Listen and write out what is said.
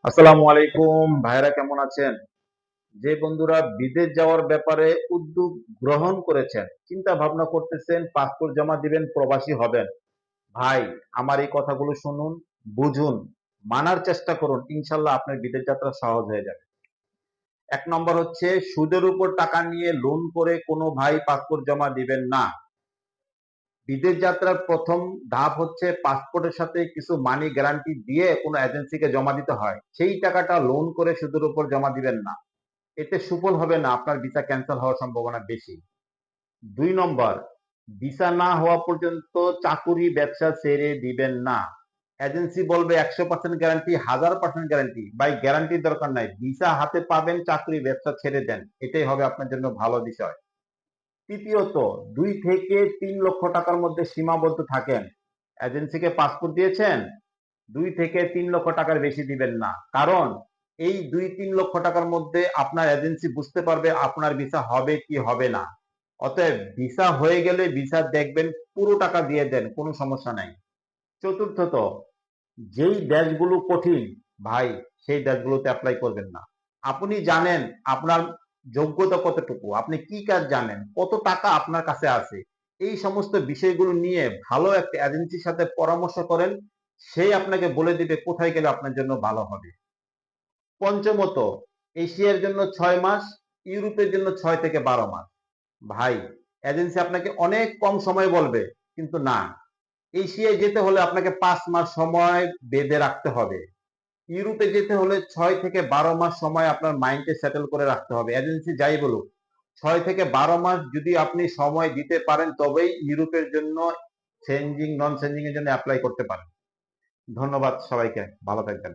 আসসালামু আলাইকুম ভাইরা, কেমন আছেন? যে বন্ধুরা বিদেশ যাওয়ার ব্যাপারে উদ্যোগ গ্রহণ করেছেন, চিন্তা ভাবনা করতেছেন, পাসপোর্ট জমা দিবেন, প্রবাসী হবেন, ভাই আমার এই কথাগুলো শুনুন, বুঝুন, মানার চেষ্টা করুন, ইনশাল্লাহ আপনার বিদেশ যাত্রা সহজ হয়ে যাবে। এক নম্বর হচ্ছে, সুদের উপর টাকা নিয়ে লোন করে কোনো ভাই পাসপোর্ট জমা দিবেন না। বিদেশ যাত্রার প্রথম ধাপ হচ্ছে পাসপোর্টের সাথে কিছু মানি গ্যারান্টি দিয়ে কোনো এজেন্সিকে জমা দিতে হয়, সেই টাকাটা লোন করে সুদের উপর জমা দিবেন না। এতে সুফল হবে না, আপনার ভিসা ক্যান্সেল হওয়ার সম্ভাবনা বেশি। 2 নম্বর, ভিসা না হওয়া পর্যন্ত চাকুরি ব্যবসা ছেড়ে দিবেন না। এজেন্সি বলবে 100% গ্যারান্টি, 1000% গ্যারান্টি, ভাই গ্যারান্টির দরকার নাই, ভিসা হাতে পাবেন, চাকরি ব্যবসা ছেড়ে দেন, এটাই হবে আপনার জন্য ভালো বিষয়। তৃতীয়ত, 2 থেকে 3 লক্ষ টাকার মধ্যে সীমাবদ্ধ থাকেন। এজেন্সিকে পাসপোর্ট দিয়েছেন, 2 থেকে 3 লক্ষ টাকার বেশি দিবেন না, কারণ এই 2-3 লক্ষ টাকার মধ্যে আপনার এজেন্সি বুঝতে পারবে আপনার ভিসা হবে কি হবে না। অতএব ভিসা হয়ে গেলে ভিসা দেখবেন, পুরো টাকা দিয়ে দেন, কোনো সমস্যা নাই। চতুর্থত, যেই দেশগুলো কঠিন, ভাই সেই দেশগুলোতে অ্যাপ্লাই করবেন না। আপনি জানেন আপনার যোগ্যতা কতটুকু, আপনি কি কাজ জানেন, কত টাকা আপনার কাছে আছে, এই সমস্ত বিষয়গুলো নিয়ে ভালো একটা এজেন্সির সাথে পরামর্শ করেন, সেই আপনাকে বলে দিবে কোথায় গেলে আপনার জন্য ভালো হবে। পঞ্চমত, এশিয়ার জন্য 6 মাস, ইউরোপের জন্য 6 থেকে 12 মাস। ভাই এজেন্সি আপনাকে অনেক কম সময় বলবে, কিন্তু না, এশিয়ায় যেতে হলে আপনাকে 5 মাস সময় বেঁধে রাখতে হবে। ইউরোপে যেতে হলে 6 থেকে 12 মাস সময় আপনার মাইন্ডে সেটেল করে রাখতে হবে। এজেন্সি যাই বলুক, 6 থেকে 12 মাস যদি আপনি সময় দিতে পারেন, তবেই ইউরোপের জন্য চেঞ্জিং নন চেঞ্জিং এর জন্য অ্যাপ্লাই করতে পারেন। ধন্যবাদ সবাইকে, ভালো থাকবেন।